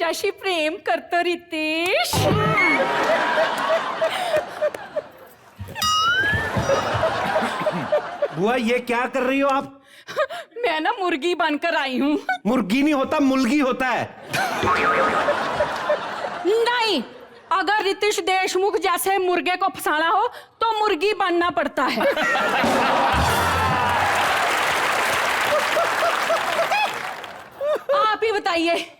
तुझ्याशी प्रेम करतो रितेश. बुआ ये क्या कर रही हो आप? मैं ना मुर्गी बनकर आई हूँ. मुर्गी नहीं होता, मुल्गी होता है. नहीं, अगर रितेश देशमुख जैसे मुर्गे को फंसाना हो तो मुर्गी बनना पड़ता है. आप ही बताइए,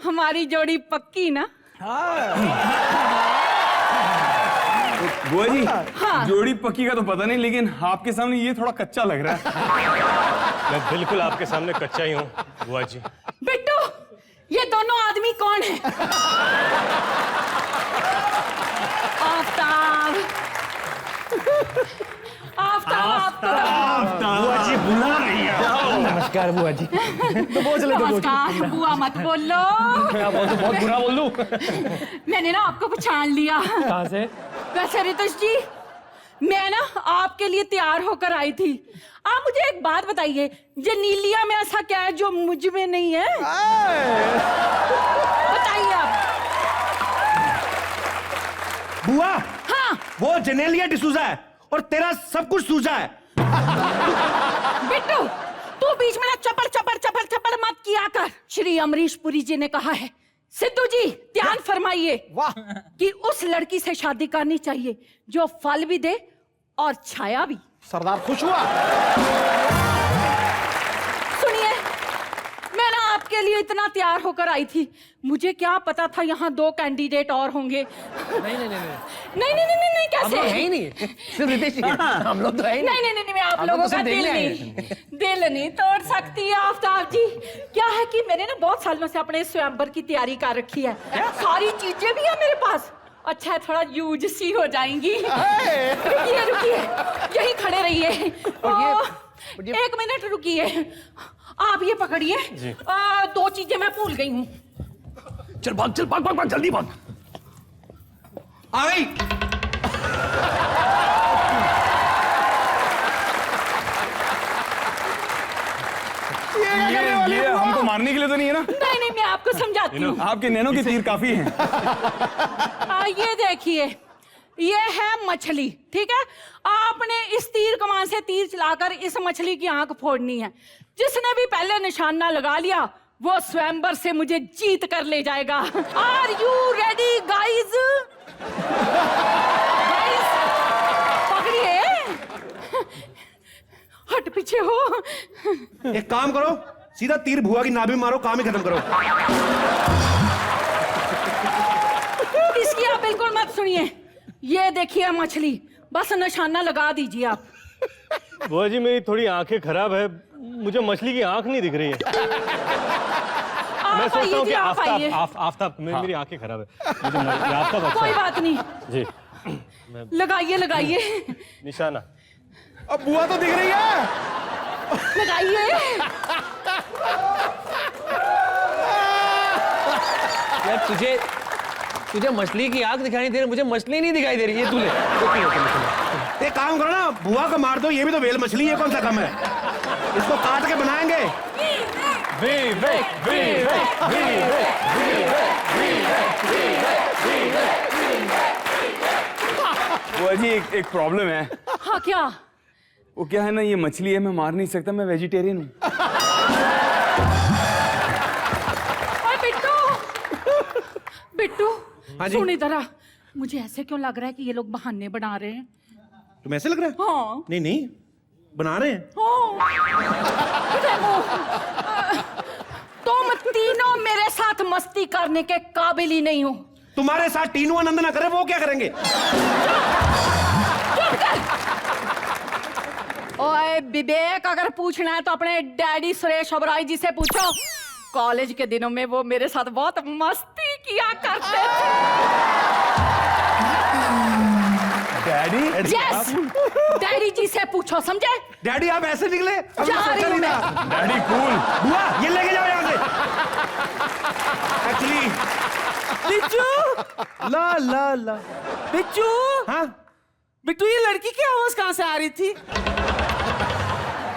हमारी जोड़ी पक्की ना? बुआ जी, हाँ. जोड़ी पक्की का तो पता नहीं, लेकिन आपके सामने ये थोड़ा कच्चा लग रहा है. मैं बिल्कुल आपके सामने कच्चा ही हूँ बुआ जी. बिट्टू, ये दोनों आदमी कौन है? आफ्ताब. आफ्ताब. बुआ जी बुला रही है. नमस्कार बुआ जी. नमस्कार. बुआ मत बोलो. क्या बोल दूं, बहुत बुरा बोल दूं. मैंने ना आपको पहचान लिया. कहाँ से? वैसे रितेश जी, मैं ना आपके लिए तैयार होकर आई थी. आप मुझे एक बात बताइए, ये नीलिया में ऐसा क्या है जो मुझ में नहीं है? बताइए आप. बुआ, हाँ. वो जेनेलिया डिसूजा है और तेरा सब कुछ सूजा है. बिट्टू, तू बीच में ना चपड़ चपड़ चपड़ चपड़ मत किया कर. श्री अमरीश पुरी जी ने कहा है. सिद्धू जी, ध्यान फरमाइए कि उस लड़की से शादी करनी चाहिए जो फल भी दे और छाया भी. सरदार खुश हुआ. सुनिए, मैं ना आपके लिए इतना तैयार होकर आई थी, मुझे क्या पता था यहाँ 2 कैंडिडेट और होंगे. नहीं, कैसे? हम लोग है ही नहीं, सिर्फ रितेश ही है. हम लोग तो है ही नहीं, मैं आप लोगों का दिल नहीं तोड़ सकती. आफ्ताब जी, क्या है कि मैंने ना बहुत सालों से अपने स्वयंवर की तैयारी कर रखी है. सारी चीजें भी है मेरे पास. अच्छा है, थोड़ा यूज सी हो जाएंगी. रुकिए, यही खड़े रहिए. 1 मिनट रुकिए. आप ये पकड़िए. 2 चीजें मैं भूल गई हूँ. चल भाग जल्दी भाग. आ गई. ये हमको मारने के लिए तो नहीं है ना? नहीं, मैं आपको समझाती हूँ. आपके नैनों के तीर काफी हैं. ये देखिए, ये है मछली. ठीक है, आपने इस तीर कमान से तीर चलाकर इस मछली की आंख फोड़नी है. जिसने भी पहले निशाना लगा लिया वो स्वयंवर से मुझे जीत कर ले जाएगा. Are you ready guys? पकड़िए. हट पीछे हो. एक काम करो, सीधा तीर भुआ की नाभि में मारो, काम ही खत्म करो. इसकी आप बिल्कुल मत सुनिए. ये देखिए मछली, बस निशाना लगा दीजिए आप. बुआ जी, मेरी थोड़ी आंखें खराब है, मुझे मछली की आंख नहीं दिख रही है. मैं सोचता हूँ कि आफ्ताब मेरी आंखें खराब है, मुझे आफ्ताब अच्छा कोई बात नहीं जी. लगाइए. निशाना. अब बुआ तो दिख रही है. लगाइए. यार तुझे मछली की आंख दिखाई दे रही, मुझे मछली नहीं दिखाई दे रही. ये तू ले. एक काम करो ना, बुआ को मार दो. ये भी तो वेल मछली है, कौन सा कम है? इसको काट के बनाएंगे. बुआ जी, एक प्रॉब्लम है. हाँ, क्या? वो क्या है ना, ये मछली है, मैं मार नहीं सकता, मैं वेजिटेरियन हूँ. बिट्टू, हाँ जी? सुन इधर आ. मुझे ऐसे क्यों लग रहा है कि ये लोग बहाने बना रहे हैं? तुम्हें ऐसे लग रहा है? हाँ. नहीं, बना रहे हैं. तुम तीनों मेरे साथ मस्ती करने के काबिल ही नहीं हो. तुम्हारे साथ टीनू आनंद ना करे, वो क्या करेंगे? ओए विवेक, अगर पूछना है तो अपने डैडी सुरेश ओबराय जी से पूछो. कॉलेज के दिनों में वो मेरे साथ बहुत मस्ती किया करते थे. डैडी? यस, डैडी जी से पूछो, समझे? डैडी आप ऐसे निकले? जा रही हूं मैं. Daddy cool. बुआ ये लेके जाओ यहाँ से. एक्चुअली बिट्टू, ला बिट्टू, हाँ, बिट्टू, ये लड़की की आवाज कहाँ से आ रही थी?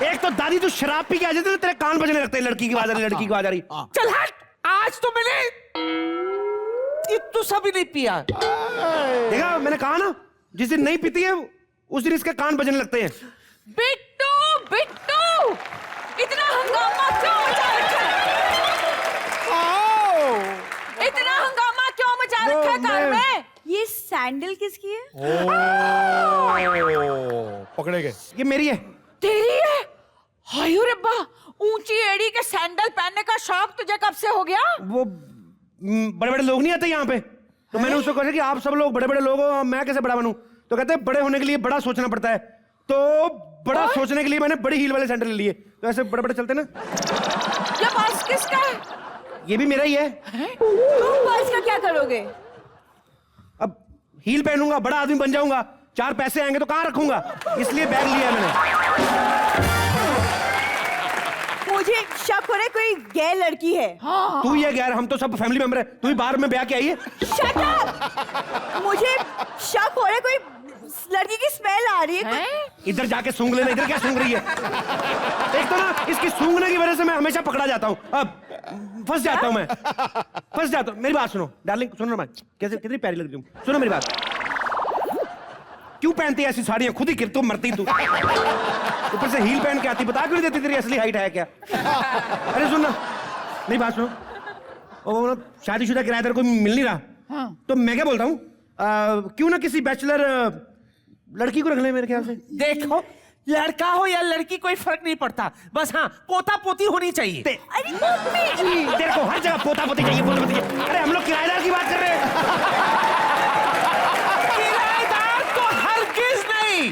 एक तो दादी तू शराब पी के आ जाती, तेरे कान बजने लगते हैं. लड़की की आवाज आ रही, लड़की की आवाज आ रही. चल हट. आज तो मैंने इतना सा भी नहीं पिया। देखा, मैंने कहा ना, जिस दिन नहीं पीती है उस दिन इसके कान बजने लगते हैं। बिट्टू बिट्टू, इतना हंगामा क्यों मचा रखा है? इतना हंगामा क्यों मचा रखा है घर में? ये सैंडल किसकी है? पकड़े गए। ये मेरी है। तेरी है? हाय रब्बा, ऊंची एड़ी के सैंडल पहनने का शौक तुझे कब से हो गया? वो बड़े बड़े लोग नहीं आते यहाँ पे, तो मैंने उसको कहा कि आप सब लोग बड़े बड़े लोग हो, मैं कैसे बड़ा बनूं? तो कहते हैं बड़े होने के लिए बड़ा सोचना पड़ता है, तो बड़ा सोचने के लिए मैंने बड़ी हील वाले सैंडल ले लिए। तो ऐसे बड़े बड़े चलते ना। ये पर्स किसका है? ये भी मेरा ही है। तुम पर्स का क्या करोगे? अब हील पहनूंगा, बड़ा आदमी बन जाऊंगा, 4 पैसे आएंगे तो कहाँ रखूंगा, इसलिए बैग लिया है मैंने। मुझे शक हो रहा है कोई गैर लड़की है। तू ये गैर, हम तो सब फैमिली मेंबर है। तू ही बाहर में ब्याह के आई है। Shut up! मुझे शक हो रहा है कोई लड़की की स्मेल आ रही है। इधर जाके सूंघ लेना। इधर क्या सूंघ रही है? एक तो ना इसकी सूंघने की वजह से मैं हमेशा पकड़ा जाता हूँ। अब फंस जाता हूँ मैं, फंस जाता हूँ। मेरी बात सुनो डार्लिंग, सुनो ना, कैसे कितनी प्यारी लगती हूँ। सुनो मेरी बात, क्यों पहनती है ऐसी साड़ियां? खुद ही गिर तो मरती तू, ऊपर से हील पहन के आती। बता क्यों नहीं देती तेरी असली हाइट है क्या? अरे सुन ना, मेरी बात सुनो, वो शादीशुदा किराएदार कोई मिल नहीं रहा, तो मैं क्या बोलता हूँ, क्यों ना किसी बैचलर लड़की को रख ले मेरे ख्याल से। देखो, लड़का हो या लड़की कोई फर्क नहीं पड़ता, बस हाँ पोता पोती होनी चाहिए। अरे मम्मी जी, तेरे को हर जगह पोता पोती चाहिए, पोता पोती चाहिए। अरे हम लोग किराएदार की बात कर रहे हैं। किराएदार तो हरगिज नहीं,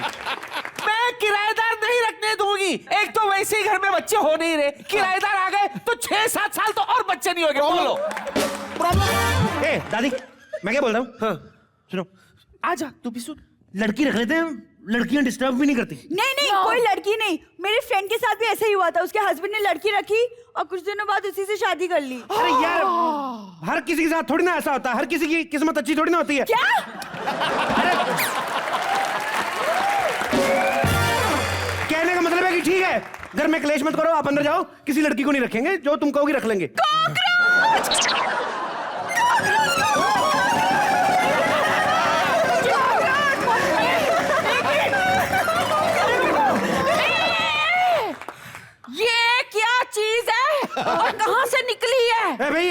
मैं किराएदार नहीं रखने दूंगी। एक तो वैसे ही घर में बच्चे हो नहीं रहे, किराएदार आ गए तो 6-7 साल तो और बच्चे नहीं होंगे। बोलो प्रॉब्लम। ए दादी, मैं क्या बोल रहा हूँ, हाँ सुनो, आजा तू भी सुन। लड़की रख लेते हैं, लड़कियां डिस्टर्ब भी नहीं करती। नहीं नहीं कोई लड़की नहीं। मेरे फ्रेंड के साथ भी ऐसा ही हुआ था। उसके हस्बैंड ने लड़की रखी और कुछ दिनों बाद उसी से शादी कर ली। अरे यार, हर किसी के साथ थोड़ी ना ऐसा होता है, हर किसी की किस्मत अच्छी थोड़ी ना होती है। क्या? अरे कहने का मतलब है कि ठीक है, घर में क्लेश मत करो, आप अंदर जाओ, किसी लड़की को नहीं रखेंगे, जो तुम कहोगी रख लेंगे। ये क्या चीज है और कहां से निकली है? ए भाई,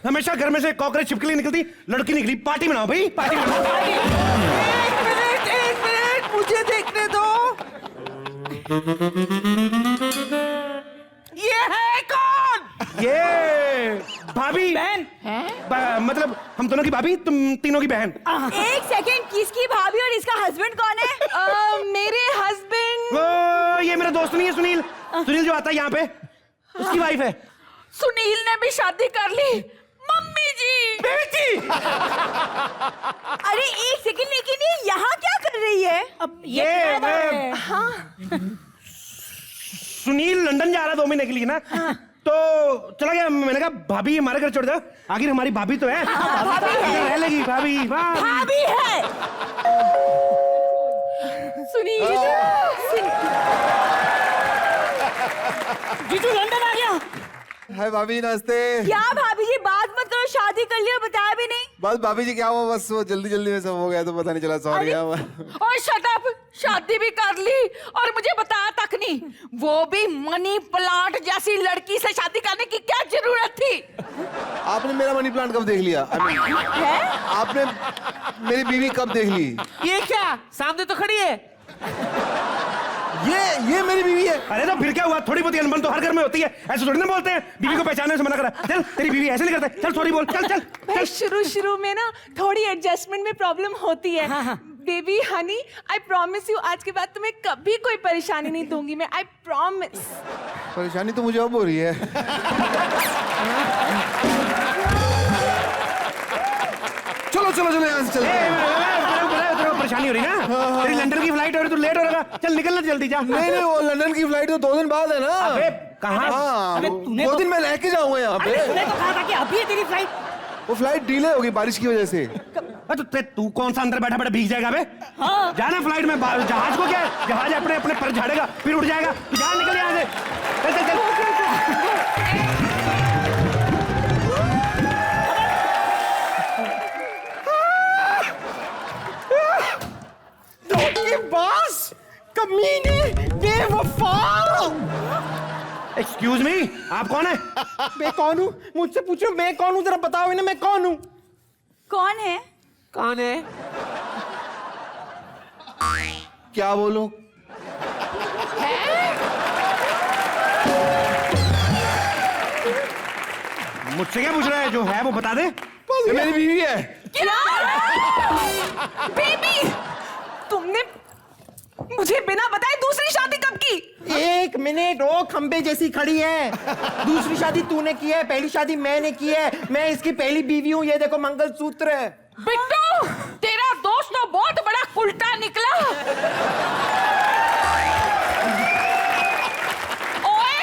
हमेशा घर में से कॉकरोच छिपकली निकलती, लड़की निकली। पार्टी बनाओ भाई, पार्टी बनाओ। एक मिनट मुझे देखने दो। ये है कौन? ये भाभी बहन मतलब हम दोनों की भाभी, तुम तीनों की बहन। एक सेकेंड, किसकी भाभी और इसका हस्बैंड कौन है? मेरे हस्बैंड। वो ये मेरा दोस्त नहीं है, सुनील। सुनील जो आता है यहाँ पे, उसकी वाइफ है। सुनील ने भी शादी कर ली। मम्मी जी, बेटी। अरे एक सेकेंड, लेकिन ये यहाँ क्या कर रही है? अब ये सुनील लंदन जा रहा 2 महीने के लिए ना, तो चला गया। मैंने कहा भाभी हमारे घर छोड़ दो, आखिर हमारी भाभी तो है। भाभी है। रह लेगी भाभी। भाभी है। सुनील जीजू लंदन आ गया। हाय भाभी, नमस्ते। क्या भाभी जी, बात मत करो, शादी कर लिया बताया भी नहीं। बस भाभी जी क्या हुआ, बस वो जल्दी जल्दी में सब हो गया तो पता नहीं चला। सॉरी। और शट अप, शादी भी कर ली और मुझे बताया तक नहीं। वो भी मनी प्लांट जैसी लड़की से शादी करने की क्या जरूरत थी? आपने मेरा मनी प्लांट कब देख लिया? आपने मेरी बीवी कब देख ली? ये क्या सामने तो खड़ी है? ये मेरी बीवी है। अरे तो फिर क्या हुआ, थोड़ी बहुत अनबन तो हर घर में होती है, ऐसे थोड़ी ना बोलते हैं। बीवी को पहचानने से मना करा। चल, तेरी बीवी ऐसे नहीं करते, चल सॉरी बोल, चल चल चल। शुरू में ना थोड़ी एडजस्टमेंट में प्रॉब्लम होती है। Baby Honey, I promise you, आज के बाद तुम्हें कभी कोई परेशानी नहीं दूंगी मैं, आई प्रॉमिस। परेशानी तो मुझे अब हो रही है। चलो चलो चलो यहाँ से चलते परेशानी हो रही ना, तेरी लंदन की फ्लाइट हो रही, तू लेट हो रहा, चल निकलना जल्दी जा। नहीं नहीं, वो लंदन की फ्लाइट तो 2 दिन बाद है ना। अबे कहाँ? हाँ, 2 दिन मैं लेके जाऊंगा यहाँ पे। तूने तो कहा था कि अभी है तेरी फ्लाइट। वो फ्लाइट डिले होगी बारिश की वजह से। तो तू कौन सा अंदर बैठा बैठा भीग जाएगा बे? जाना फ्लाइट में, जहाज को क्या है, जहाज अपने अपने पर झाड़ेगा फिर उड़ जाएगा। तू जा, निकल यहाँ से, चल चल चल। कमीने, बेवफा। एक्सक्यूज मी, आप कौन है? मैं कौन हूँ? मुझसे पूछो मैं कौन हूँ, जरा बताओ इन्हें मैं कौन हूँ। कौन है? कौन है? क्या बोलो? मुझसे क्या पूछ रहा है? जो है वो बता दे। ये मेरी बीवी है। बेबी, तुमने मुझे बिना बताए दूसरी शादी कब की? एक मिनट, ओ खंबे जैसी खड़ी है। दूसरी शादी तूने की है, पहली शादी मैंने की है। मैं इसकी पहली बीवी हूँ। ये देखो मंगलसूत्र है। बिट्टू, तेरा दोस्त तो बहुत बड़ा उल्टा निकला। ओए,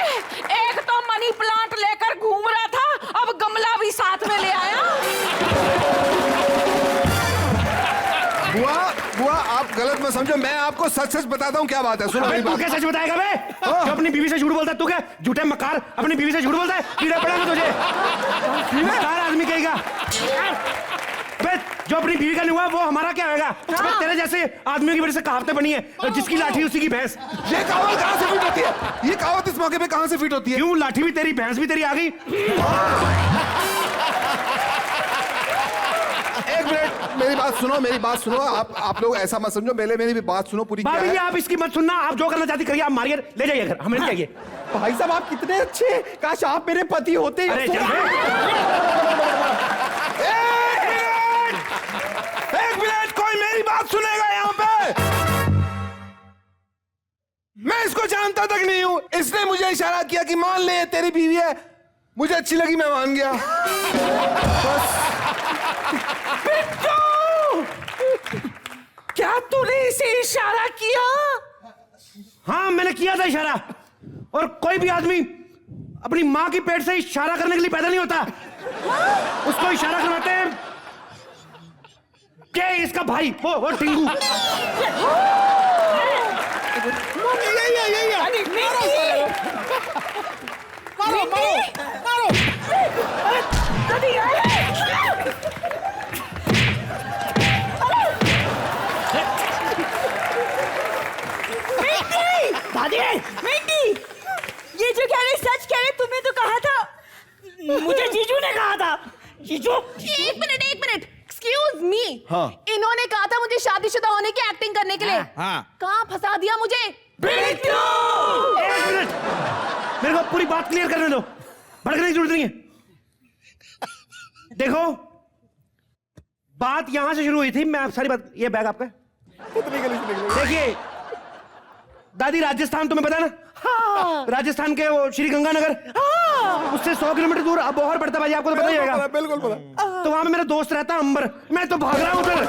एक तो मनी प्लांट लेकर घूम रहा था, अब गमला भी साथ में ले आया। बुआ आप गलत मत समझो, मैं आपको सच सच बताता हूँ क्या बात है। सुनो अबे मेरी तू बात। क्या सच बताएगा बे? जो अपनी बीवी से झूठ बोलता है, तू क्या झूठे मकार अपनी बीवी से झूठ बोलता है? कीड़ा पड़ेगा तुझे, मकार आदमी कहेगा। अबे जो अपनी बीवी का नहीं हुआ वो हमारा क्या होगा? अबे तेरे जैसे आदमियों की वजह से कहावतें बनी है, जिसकी लाठी उसी की भैंस। ये कहावत कहाँ से फिट होती है? ये कहावत इस मौके पे कहाँ से फिट होती है? क्यों? लाठी भी तेरी, भैंस भी तेरी आ गई। एक मिनट, मेरी बात सुनो, मेरी बात सुनो। आप लोग ऐसा मत समझो, पहले मेरी भी बात सुनो पूरी। क्या भाभी जी है? आप इसकी मत सुनना, आप जो करना चाहती करिए, आप मारिए, ले जाइए घर, हमें नहीं चाहिए। भाई साहब आप कितने अच्छे हैं। काश आप मेरे पति होते। अरे चल बे। एक मिनट, कोई मेरी बात सुनेगा यहाँ पे? मैं इसको जानता तक नहीं हूँ। इसने मुझे इशारा किया कि मान ले ये तेरी बीवी है। मुझे अच्छी लगी, मैं मान गया। बस। क्या तूने इसे इशारा किया? हाँ मैंने किया था इशारा, और कोई भी आदमी अपनी माँ की पेट से इशारा करने के लिए पैदा नहीं होता। उसको इशारा करवाते हैं क्या इसका भाई, वो टिंगू। ये जो कह रहे सच कह रहे, तुमने तो कहा था। मुझे जीजू ने कहा था। जीजू, एक मिनट एक्सक्यूज मी। हाँ। इन्होंने कहा था मुझे शादीशुदा होने की एक्टिंग करने के लिए। हाँ। कहाँ फंसा दिया मुझे? एक मिनट, मेरे को पूरी बात क्लियर करने दो, भड़कने की जरूरत नहीं है। देखो बात यहां से शुरू हुई थी, मैं आप सारी बात, ये बैग आपका देखिए। दादी राजस्थान तुम्हें पता है ना? हाँ। राजस्थान के वो श्री गंगानगर, हाँ। उससे 100 किलोमीटर दूर अबोहर पड़ता है, आपको तो पता ही होगा। बिल्कुल पता। तो वहां पे मेरा दोस्त रहता अंबर, मैं तो भाग रहा हूं उधर।